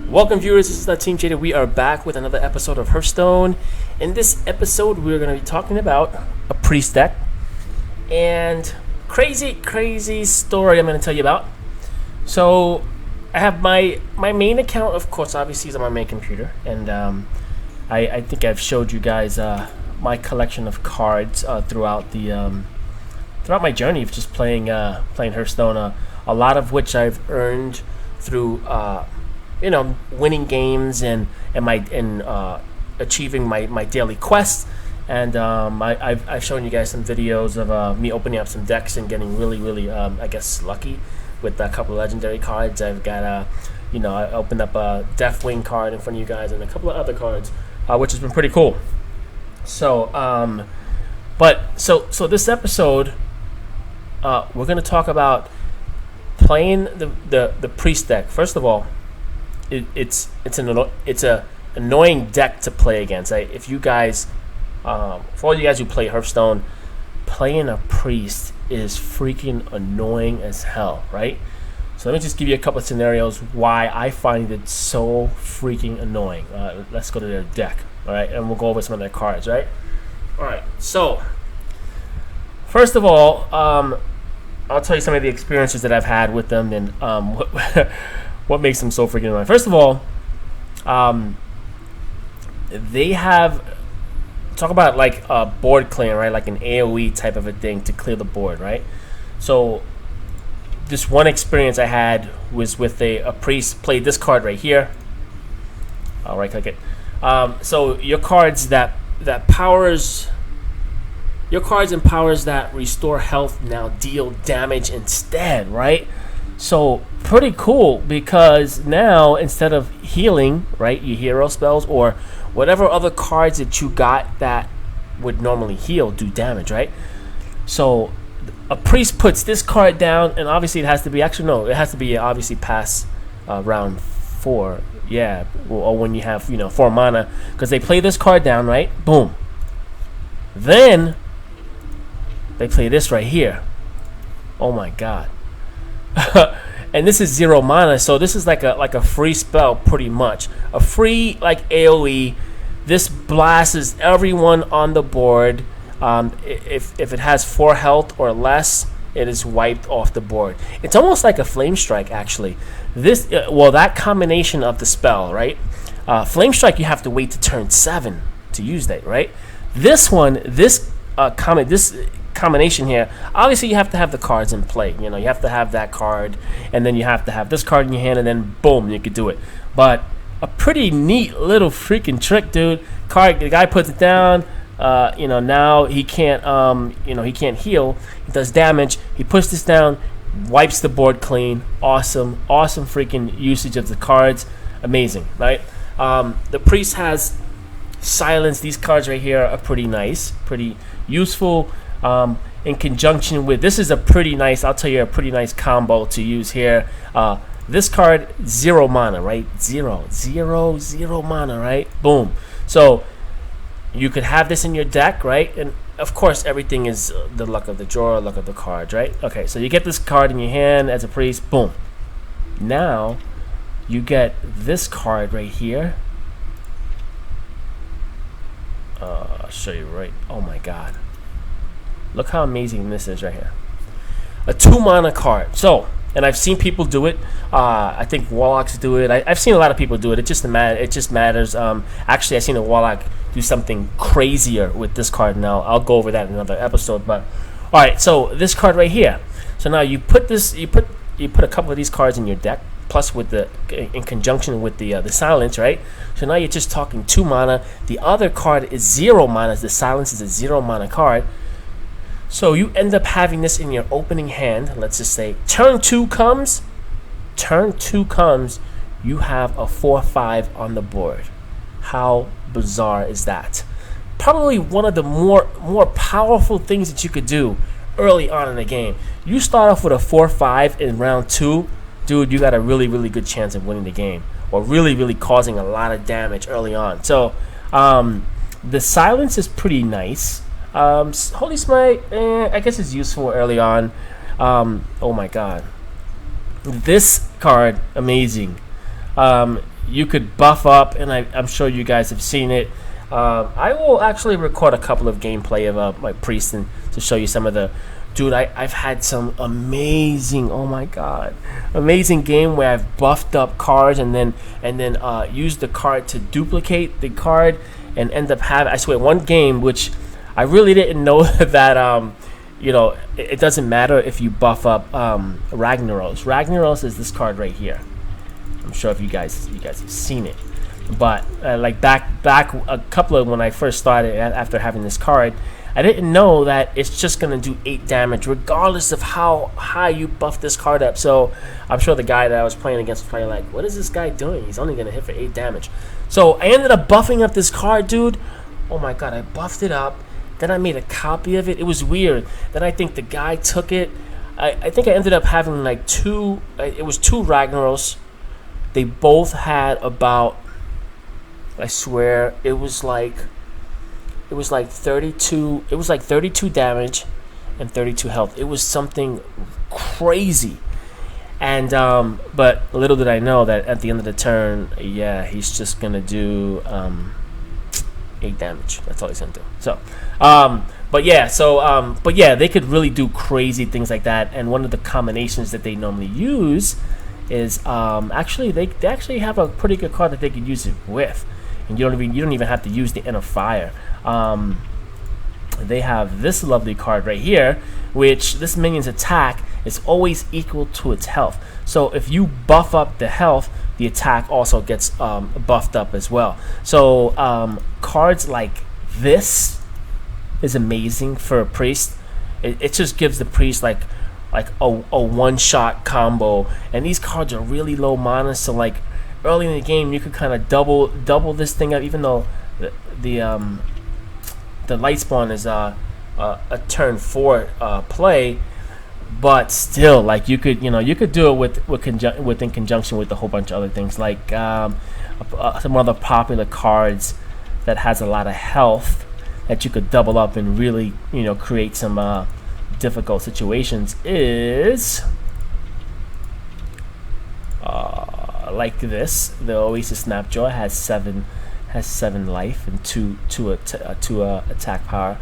Welcome viewers, this is Team Jada. We are back with another episode of Hearthstone. In this episode we're going to be talking about a priest deck and crazy story I'm going to tell you about. So I have my main account, of course, obviously is on my main computer, and I think I've showed you guys my collection of cards throughout my journey of just playing Hearthstone, a lot of which I've earned through winning games and achieving my daily quests. And I've shown you guys some videos of me opening up some decks and getting really I guess lucky with a couple of legendary cards. I've got I opened up a Deathwing card in front of you guys and a couple of other cards, which has been pretty cool. So so this episode we're going to talk about playing the priest deck. First of all, it's a annoying deck to play against. If you guys, for all you guys who play Hearthstone, playing a priest is freaking annoying as hell, right? So let me just give you a couple of scenarios why I find it so freaking annoying. Let's go to their deck, all right, and we'll go over some of their cards, right? All right. So first of all, I'll tell you some of the experiences that I've had with them and what makes them so freaking annoying. First of all, they have, talk about like a board clear, right? Like an AoE type of a thing to clear the board, right? So this one experience I had was with a priest. Played this card right here. I'll right click it. So your cards that powers. Your cards and powers that restore health now deal damage instead, right? So pretty cool, because now instead of healing, right, your hero spells or whatever other cards that you got that would normally heal do damage, right? So a priest puts this card down, and obviously it has to be obviously past round 4, yeah, or when you have 4 mana, because they play this card down, right? Boom. Then they play this right here. Oh my god. And this is 0 mana, so this is like a free spell, pretty much. A free like AoE. This blasts everyone on the board. If it has 4 health or less, it is wiped off the board. It's almost like a flame strike, actually. This that combination of the spell, right? Flame strike, you have to wait to turn 7 to use that, right? This one, this combination here, obviously you have to have the cards in play. You have to have that card, and then you have to have this card in your hand, and then boom, you could do it. But a pretty neat little freaking trick, dude. The guy puts it down. Now he can't. He can't heal. He does damage. He puts this down, wipes the board clean. Awesome freaking usage of the cards. Amazing, right? The priest has silence. These cards right here are pretty nice, pretty useful. In conjunction with this is a pretty nice, I'll tell you, a pretty nice combo to use here. This card, 0 mana, right? Zero mana, right? Boom. So you could have this in your deck, right? And of course everything is the luck of the drawer, luck of the cards, right? Okay, so you get this card in your hand as a priest. Boom. Now you get this card right here. I'll show you right. Oh my god. Look how amazing this is right here. A 2 mana card. So, and I've seen people do it. I think Warlocks do it. I've seen a lot of people do it. It just matters. Actually, I've seen a Warlock do something crazier with this card. Now, I'll go over that in another episode. But all right, so this card right here. So now you put a couple of these cards in your deck, plus with in conjunction with the silence, right? So now you're just talking 2 mana. The other card is 0 mana. The silence is a 0 mana card. So you end up having this in your opening hand. Let's just say turn 2 comes, you have a 4/5 on the board. How bizarre is that? Probably one of the more powerful things that you could do early on in the game. You start off with a 4/5 in round 2, dude, you got a really good chance of winning the game, or really causing a lot of damage early on. So the silence is pretty nice. Holy Smite, I guess it's useful early on. Oh my god, this card, amazing. you could buff up, and I'm sure you guys have seen it. I will actually record a couple of gameplay of my priest and to show you some of the. Dude, I've had some amazing, oh my god, amazing game where I've buffed up cards and then used the card to duplicate the card and end up having. I swear, one game which I really didn't know that it doesn't matter if you buff up Ragnaros. Ragnaros is this card right here. I'm sure if you guys have seen it. But like back a couple of when I first started after having this card, I didn't know that it's just gonna do 8 damage regardless of how high you buff this card up. So I'm sure the guy that I was playing against was probably like, what is this guy doing? He's only gonna hit for 8 damage. So I ended up buffing up this card, dude. Oh my god, I buffed it up. Then I made a copy of it. It was weird. Then I think the guy took it. I think I ended up having like two. It was 2 Ragnaros. They both had about. I swear it was like 32. It was like 32 damage and 32 health. It was something crazy. And but little did I know that at the end of the turn, yeah, he's just gonna do 8 damage. That's all he's gonna do. So, but yeah, they could really do crazy things like that. And one of the combinations that they normally use is actually they actually have a pretty good card that they could use it with. And you don't even have to use the Inner Fire. They have this lovely card right here, which this minion's attack is always equal to its health. So if you buff up the health, the attack also gets buffed up as well. So cards like this is amazing for a priest. It just gives the priest like a one-shot combo, and these cards are really low mana. So like early in the game, you could kind of double this thing up, even though the light spawn is a turn 4 play, but still, like you could do it in conjunction with a whole bunch of other things, like some other popular cards that has a lot of health that you could double up and really create some difficult situations is like this. The Oasis Snapjaw has 7 life and 2 attack power.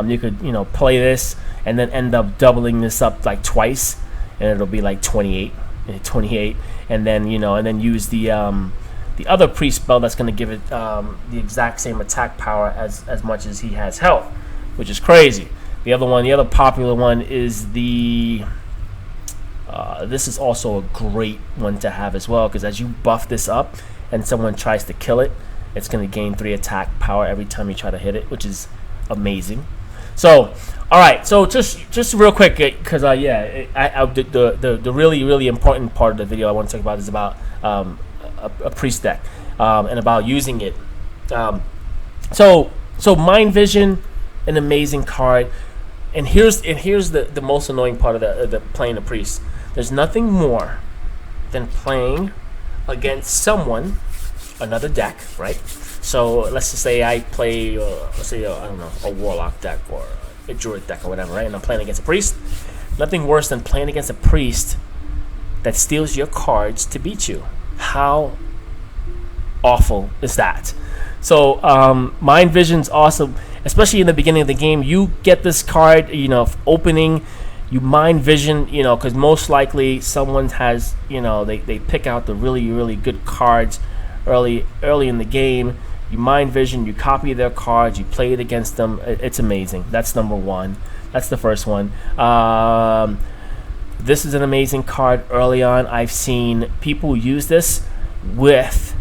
You could play this and then end up doubling this up like twice, and it'll be like 28, and then use the other priest spell that's going to give it the exact same attack power as much as he has health, which is crazy. The other popular one is the this is also a great one to have as well, because as you buff this up and someone tries to kill it, it's going to gain 3 attack power every time you try to hit it, which is amazing. So, all right. So just real quick, because the really important part of the video I want to talk about is about a priest deck and about using it. So Mind Vision, an amazing card, and here's the most annoying part of the playing a priest. There's nothing more than playing against someone, another deck, right? So let's just say I play, I don't know, a warlock deck or a druid deck or whatever, right? And I'm playing against a priest. Nothing worse than playing against a priest that steals your cards to beat you. How awful is that? So Mind Vision's awesome, especially in the beginning of the game. You get this card, opening. You Mind Vision, because most likely someone has, they pick out the really good cards early in the game. You Mind Vision, you copy their cards, you play it against them. It's amazing. That's number one. That's the first one. This is an amazing card early on. I've seen people use this with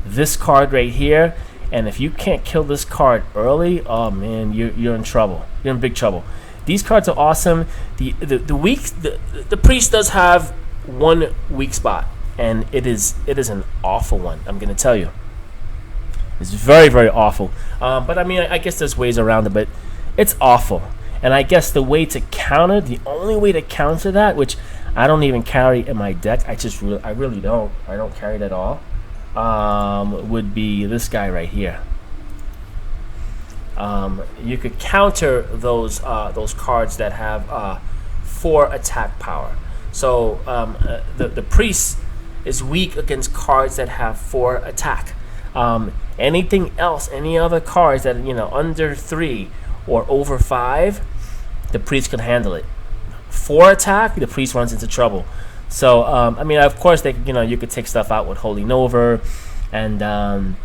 this card right here, and if you can't kill this card early, oh man, you're in trouble. You're in big trouble. These cards are awesome. The priest does have one weak spot, and it is an awful one. I'm gonna tell you, it's very awful. But I mean, I guess there's ways around it, but it's awful. And I guess the only way to counter that, which I don't even carry in my deck, I really don't. I don't carry it at all. Would be this guy right here. You could counter those cards that have 4 attack power. So the priest is weak against cards that have 4 attack. Anything else, any other cards that under 3 or over 5, the priest can handle it. 4 attack, the priest runs into trouble. So I mean, of course, you could take stuff out with Holy Nova and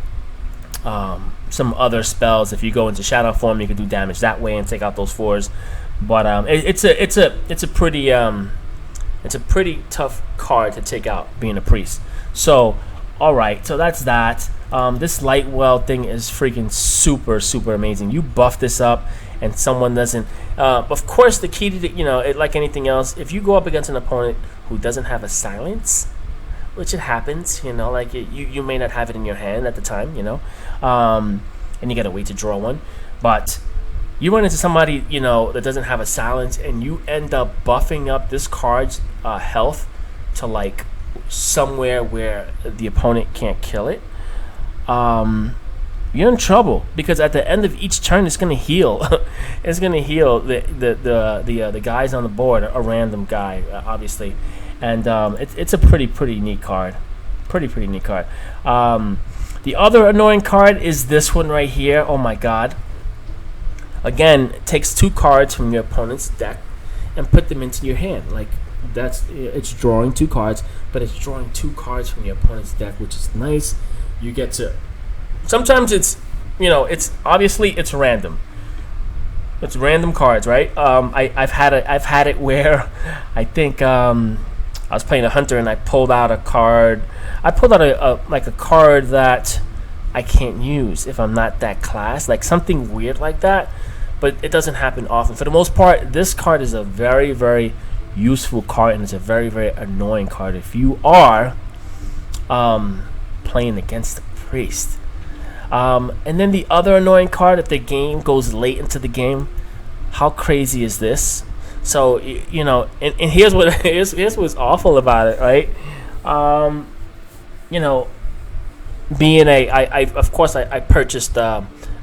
some other spells. If you go into shadow form, you can do damage that way and take out those 4s. But it's a pretty tough card to take out, being a priest. So all right, so that's that. This light well thing is freaking super amazing. You buff this up and someone doesn't. Of course, the key to it, like anything else, if you go up against an opponent who doesn't have a silence, which it happens, like you may not have it in your hand at the time, and you gotta wait to draw one. But you run into somebody that doesn't have a silence, and you end up buffing up this card's health to like somewhere where the opponent can't kill it. You're in trouble, because at the end of each turn, it's gonna heal. It's gonna heal the guys on the board, a random guy, obviously, and it's a pretty neat card, pretty neat card. The other annoying card is this one right here. Oh my god! Again, it takes 2 cards from your opponent's deck and put them into your hand. Like it's drawing 2 cards, but it's drawing 2 cards from your opponent's deck, which is nice. You get to. Sometimes it's obviously it's random. It's random cards, right? I've had it where I think I was playing a hunter and I pulled out a card. I pulled out a card that I can't use if I'm not that class, like something weird like that. But it doesn't happen often. For the most part, this card is a very useful card, and it's a very annoying card if you are playing against the priest. And then the other annoying card, if the game goes late into the game, how crazy is this? So and here's what's awful about it, right? Being of course I purchased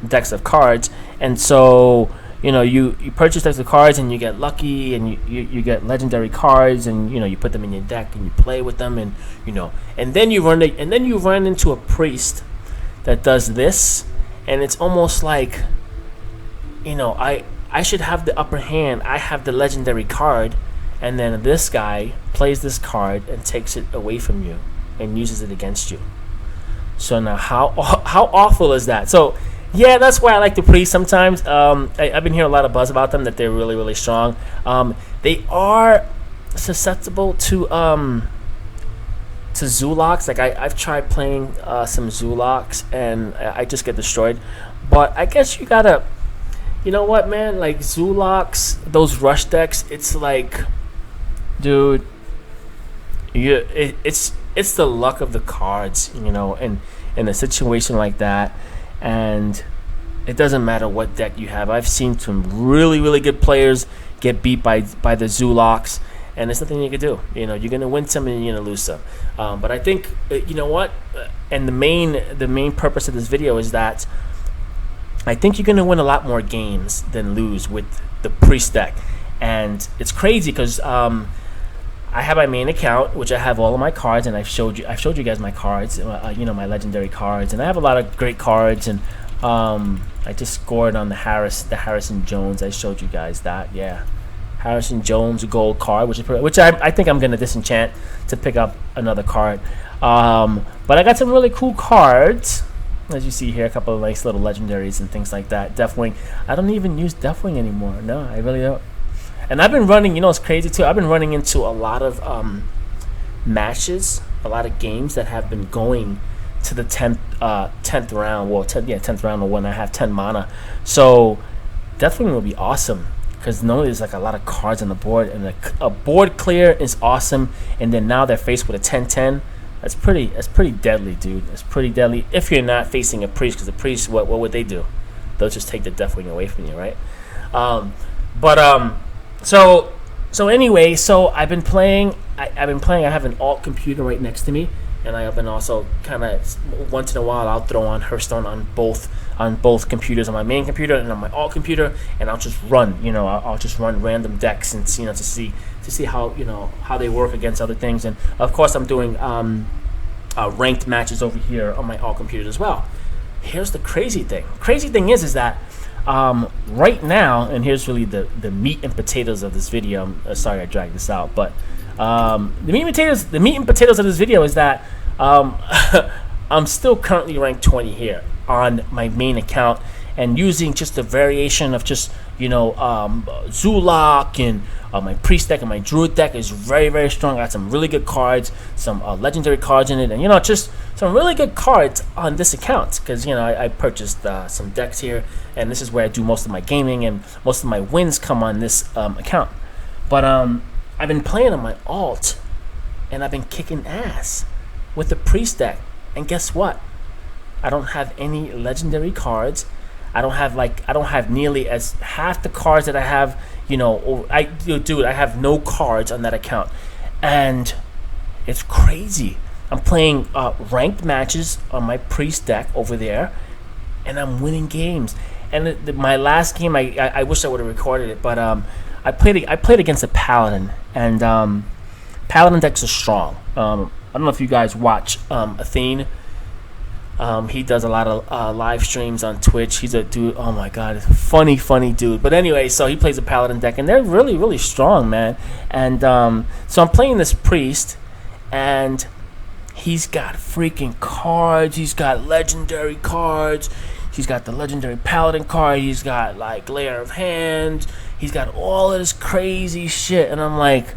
decks of cards, and so you purchase decks of cards and you get lucky and you get legendary cards, and you put them in your deck and you play with them, and and then you run into a priest that does this, and it's almost like I should have the upper hand. I have the legendary card, and then this guy plays this card and takes it away from you and uses it against you. So now how awful is that? So yeah, that's why I like the priest sometimes. I've been hearing a lot of buzz about them, that they're really strong. They are susceptible to Zulaks. Like I've tried playing some Zulaks and I just get destroyed. But I guess you gotta, what, man? Like Zulaks, those rush decks, it's like, dude, it's the luck of the cards, in a situation like that. And it doesn't matter what deck you have. I've seen some really good players get beat by the Zulaks, and there's nothing you can do. You're gonna win some and you're gonna lose some. But I think what, and the main purpose of this video is that I think you're gonna win a lot more games than lose with the priest deck. And it's crazy because I have my main account, which I have all of my cards, and I've showed you guys my cards, my legendary cards, and I have a lot of great cards. And I just scored on the Harrison Jones. I showed you guys that, yeah. Harrison Jones gold card, which I think I'm gonna disenchant to pick up another card. But I got some really cool cards, as you see here, a couple of nice little legendaries and things like that. Deathwing. I don't even use Deathwing anymore. No, I really don't. And I've been running. It's crazy too. I've been running into a lot of matches, a lot of games that have been going to the 10th round. Well, 10th round, or when I have 10 mana. So Deathwing will be awesome, because normally there's like a lot of cards on the board, and a board clear is awesome. And then now they're faced with a 10-10. That's pretty deadly, dude. It's pretty deadly if you're not facing a priest, because the priest, what would they do? They'll just take the Deathwing away from you, right? So anyway, so I've been playing. I have an alt computer right next to me, and I have been also kind of once in a while I'll throw on Hearthstone on both computers, on my main computer and on my alt computer, and I'll just run. I'll just run random decks and to see how how they work against other things. And of course I'm doing ranked matches over here on my alt computer as well. Here's the crazy thing. Crazy thing is that right now, and here's really the meat and potatoes of this video. Sorry I dragged this out, but the meat and potatoes of this video is that I'm still currently ranked 20 here on my main account, and using just a variation of just Zulak and my priest deck and my druid deck is very, very strong. I got some really good cards, some legendary cards in it, and just some really good cards on this account, because I purchased some decks here, and this is where I do most of my gaming, and most of my wins come on this account. But I've been playing on my alt, and I've been kicking ass with the priest deck, and guess what? I don't have any legendary cards. I don't have nearly as half the cards that I have. I have no cards on that account, and it's crazy. I'm playing ranked matches on my priest deck over there, and I'm winning games. And my last game, I wish I would have recorded it, but I played against a paladin, and paladin decks are strong. I don't know if you guys watch Athene. He does a lot of live streams on Twitch. He's a dude, oh my god, funny dude. But anyway, so he plays a paladin deck, and they're really, really strong, man. And so I'm playing this priest, and he's got freaking cards. He's got legendary cards. He's got the legendary paladin card. He's got like Layer of Hands. He's got all of this crazy shit, and I'm like,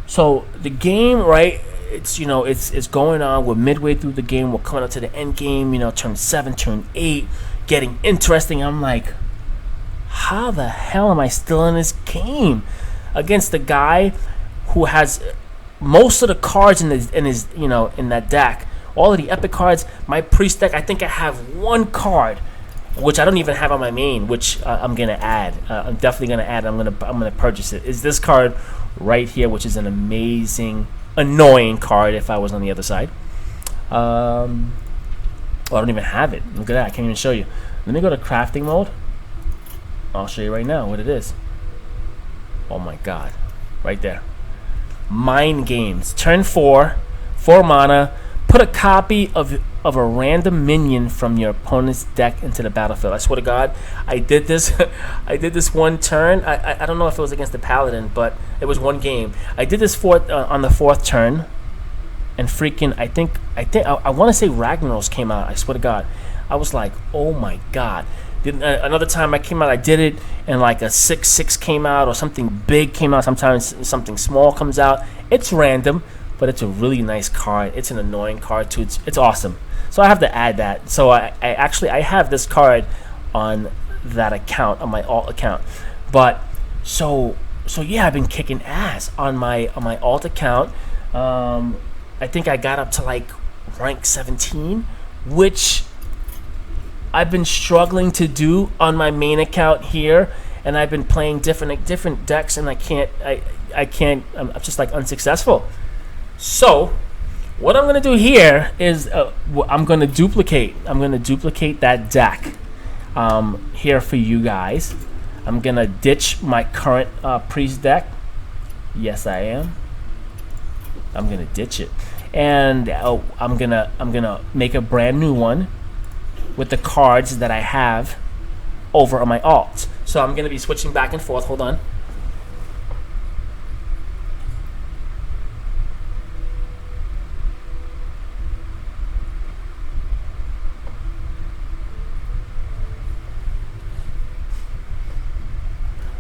so the game, right? It's it's going on. We're midway through the game. We're coming up to the end game. Turn 7, turn 8, getting interesting. I'm like, how the hell am I still in this game against the guy who has most of the cards in his in that deck, all of the epic cards. My priest deck, I think I have one card which I don't even have on my main, which I'm gonna add. I'm definitely gonna add. I'm gonna purchase it. Is this card right here, which is an amazing, annoying card if I was on the other side. I don't even have it. Look at that. I can't even show you. Let me go to crafting mode. I'll show you right now what it is. Oh my god. Right there. Mind games. Turn 4, 4 mana. Put a copy of a random minion from your opponent's deck into the battlefield. I swear to God, I did this. I did this one turn. I don't know if it was against the paladin, but it was one game. I did this on the 4th turn, and freaking I want to say Ragnaros came out. I swear to God, I was like, oh my God. Another time I came out, I did it, and like a 6/6 came out, or something big came out. Sometimes something small comes out. It's random, but it's a really nice card. It's an annoying card too. It's awesome. So I have to add that. So I have this card on that account, on my alt account. But so yeah, I've been kicking ass on my alt account. I think I got up to like rank 17, which I've been struggling to do on my main account here, and I've been playing different decks, and I can't. I'm just like unsuccessful. So what I'm gonna do here is I'm gonna duplicate that deck here for you guys. I'm gonna ditch my current priest deck. Yes, I am. I'm gonna ditch it, and I'm gonna make a brand new one with the cards that I have over on my alt. So I'm gonna be switching back and forth. Hold on.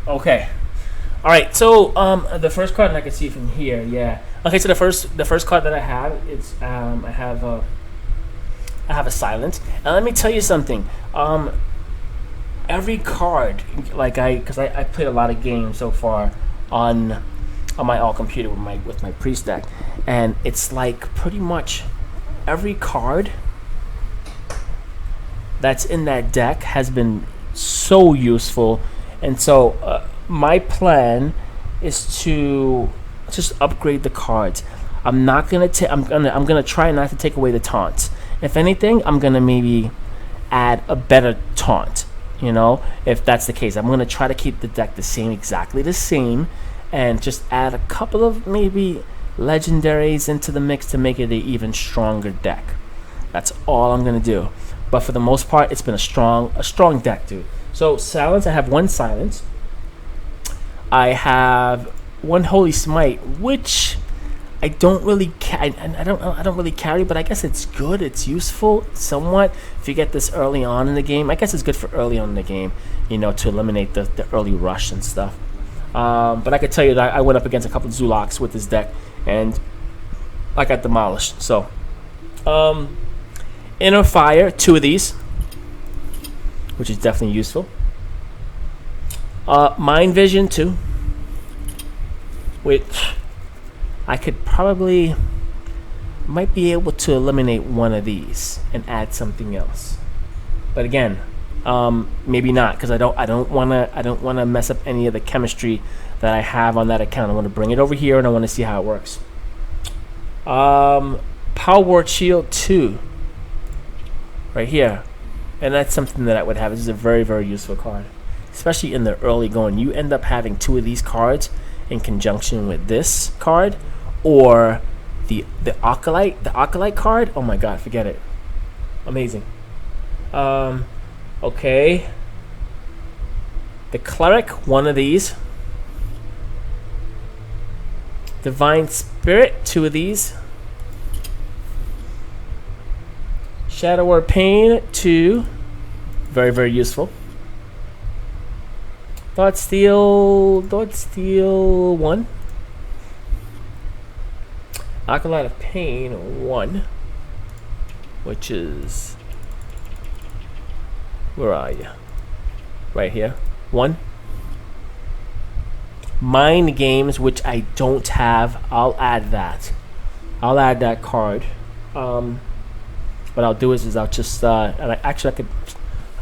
Okay. All right. So the first card, and I can see from here. Yeah. Okay. So the first card that I have is I have a silence. And let me tell you something. Every card, because I played a lot of games so far on my alt computer with my priest deck, and it's like pretty much every card that's in that deck has been so useful. And so my plan is to just upgrade the cards. I'm not gonna I'm gonna try not to take away the taunts. If anything, I'm gonna maybe add a better taunt. You know, if that's the case, I'm gonna try to keep the deck exactly the same, and just add a couple of maybe legendaries into the mix to make it an even stronger deck. That's all I'm gonna do. But for the most part, it's been a strong deck, dude. So silence, I have one silence. I have one holy smite, which I don't really I don't really carry, but I guess it's good. It's useful somewhat if you get this early on in the game. I guess it's good for early on in the game, you know, to eliminate the early rush and stuff. But I could tell you that I went up against a couple of Zulaks with this deck, and I got demolished. So, Inner Fire, 2 of these, which is definitely useful. Mind Vision, 2, which I could probably might be able to eliminate one of these and add something else. But again, maybe not, because I don't want to mess up any of the chemistry that I have on that account. I want to bring it over here and I want to see how it works. Power Word Shield 2, right here, and that's something that I would have. This is a very, very useful card, especially in the early going. You end up having 2 of these cards in conjunction with this card, or the Acolyte card. Oh my god, forget it. Amazing. Okay. The Cleric, 1 of these. Divine Spirit, 2 of these. Shadow Arcane, 2. Very, very useful. Thought Steal 1. Acolyte of Pain, 1. Which is... where are you? Right here. 1. Mind Games, which I don't have. I'll add that. I'll add that card. What I'll do is I'll just and I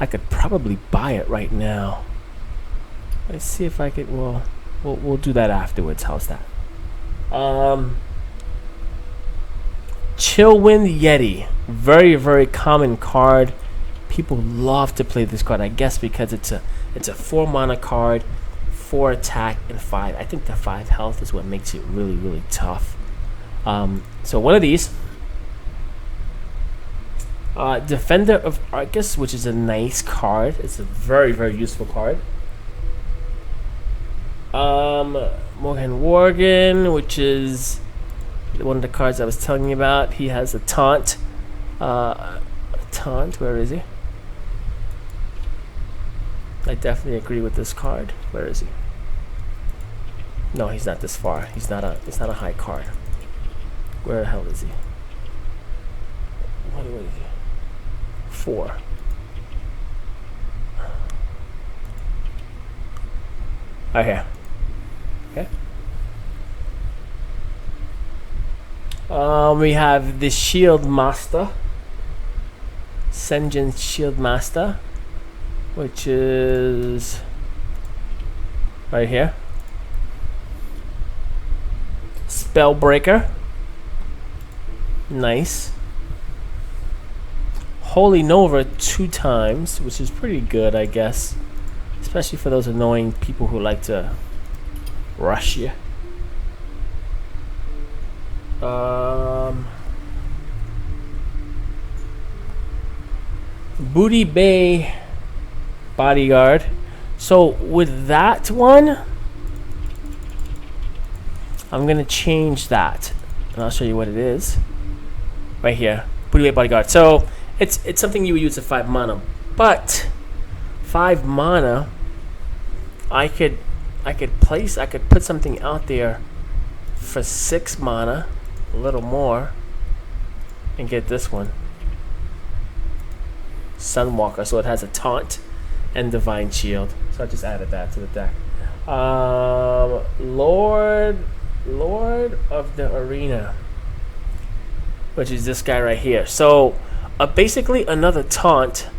could probably buy it right now. Let's see if I could. We'll do that afterwards. How's that? Chillwind Yeti, very, very common card. People love to play this card, I guess, because it's a 4 mana card, 4 attack and 5. I think the 5 health is what makes it really, really tough. So 1 of these. Defender of Arcus, which is a nice card. It's a very, very useful card. Morgan Worgen, which is one of the cards I was telling you about. He has a taunt. Where is he? I definitely agree with this card. Where is he? No, he's not this far. It's not a high card. Where the hell is he? What is he? 4. Right here. Okay. We have the Shield Master, Sen'jin Shield Master, which is right here. Spellbreaker, nice. Holy Nova 2 times, which is pretty good, I guess, especially for those annoying people who like to rush you. Booty Bay Bodyguard. So with that one, I'm gonna change that, and I'll show you what it is right here. Booty Bay Bodyguard. So it's something you would use at 5 mana, but 5 mana, I could put something out there for 6 mana, a little more, and get this one, Sunwalker. So it has a taunt and Divine Shield. So I just added that to the deck. Lord of the Arena, which is this guy right here. So basically another taunt.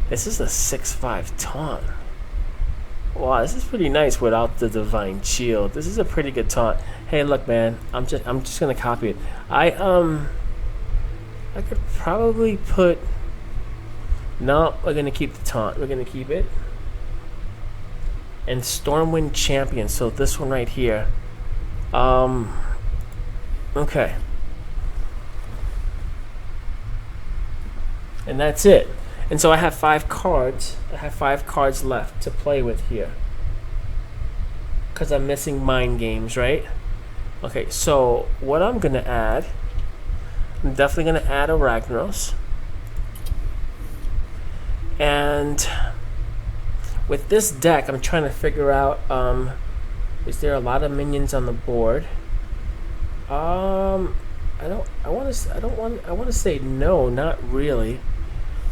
This is a 6/5 taunt. Wow, this is pretty nice without the divine shield. This is a pretty good taunt. Hey, look, man, I'm just gonna copy it. I could probably put. No, we're gonna keep the taunt. We're gonna keep it. And Stormwind Champion. So this one right here. Okay. And that's it. And so I have 5 cards. I have 5 cards left to play with here. Because I'm missing Mind Games, right? Okay, so what I'm going to add, I'm definitely going to add a Ragnaros. And with this deck, I'm trying to figure out, is there a lot of minions on the board? I want to say no, not really.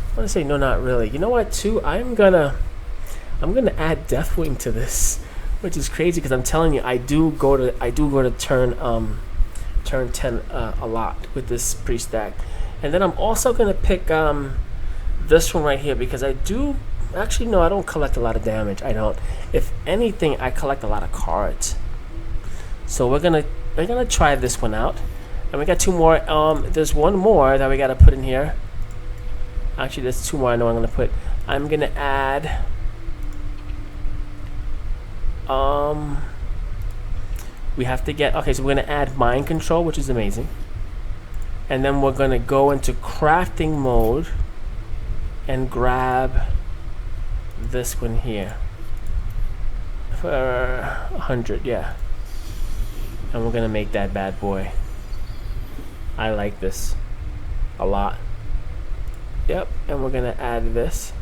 I want to say no, not really. You know what? Too, I'm gonna add Deathwing to this, which is crazy because I'm telling you, I do go to turn 10 a lot with this priest deck, and then I'm also gonna pick this one right here because I do. Actually, no, I don't collect a lot of damage. I don't. If anything, I collect a lot of cards. So we're gonna try this one out, and we got 2 more. There's one more that we gotta put in here. Actually, there's 2 more I know I'm gonna put. I'm gonna add. We have to get. Okay, so we're gonna add Mind Control, which is amazing, and then we're gonna go into crafting mode and grab this one here for 100, yeah. And we're gonna make that bad boy. I like this a lot. Yep, and we're gonna add this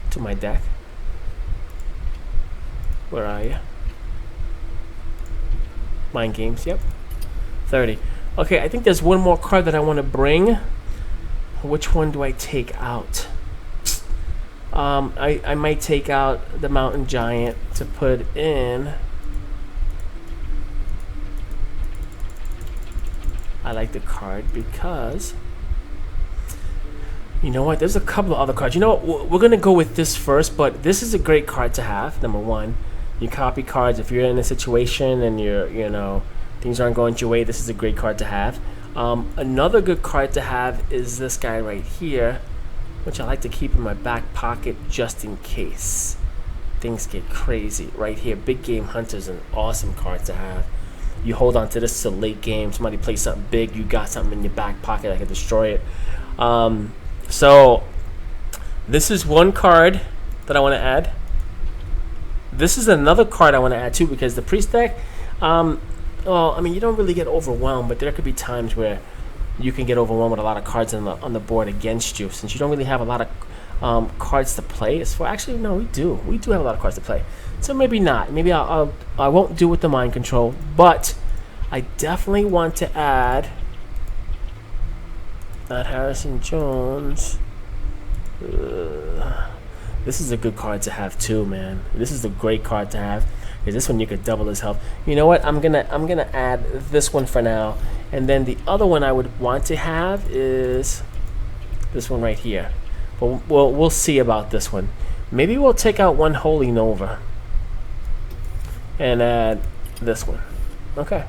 to my deck. Where are you? Mind Games, yep. 30. Okay, I think there's one more card that I want to bring. Which one do I take out? I might take out the Mountain Giant to put in. I like the card because, you know what, there's a couple of other cards. You know what, we're gonna go with this first, but this is a great card to have. Number one, you copy cards if you're in a situation and you know things aren't going your way. This is a great card to have. Another good card to have is this guy right here, which I like to keep in my back pocket just in case things get crazy. Right here, Big Game Hunter is an awesome card to have. You hold on to this till late game. Somebody plays something big, you got something in your back pocket that can destroy it. So this is one card that I want to add. This is another card I want to add too, because the priest deck, well, I mean, you don't really get overwhelmed, but there could be times where you can get overwhelmed with a lot of cards on the board against you, since you don't really have a lot of cards to play. As for actually, no, we do have a lot of cards to play. So maybe not. Maybe I won't do with the Mind Control, but I definitely want to add. Not Harrison Jones. This is a good card to have too, man. This is a great card to have, because this one you could double his health. You know what? I'm gonna add this one for now, and then the other one I would want to have is this one right here. But we'll see about this one. Maybe we'll take out one Holy Nova and add this one. Okay,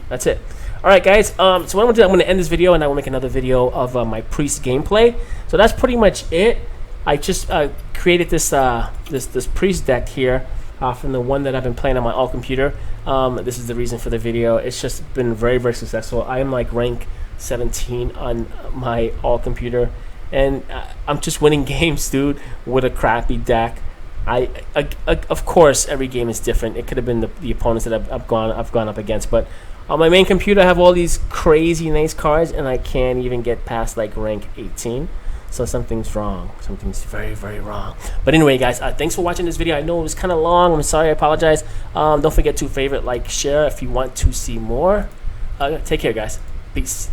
that's it. All right, guys. So what I'm gonna do, I'm gonna end this video, and I will make another video of my priest gameplay. So that's pretty much it. I just created this this priest deck here from the one that I've been playing on my alt computer. This is the reason for the video. It's just been very, very successful. I am like rank 17 on my alt computer, and I'm just winning games, dude, with a crappy deck. Of course, every game is different. It could have been the opponents that I've gone up against, but on my main computer, I have all these crazy nice cards, and I can't even get past like rank 18. So something's wrong. Something's very, very wrong. But anyway, guys, thanks for watching this video. I know it was kind of long. I'm sorry. I apologize. Don't forget to favorite, like, share if you want to see more. Take care, guys. Peace.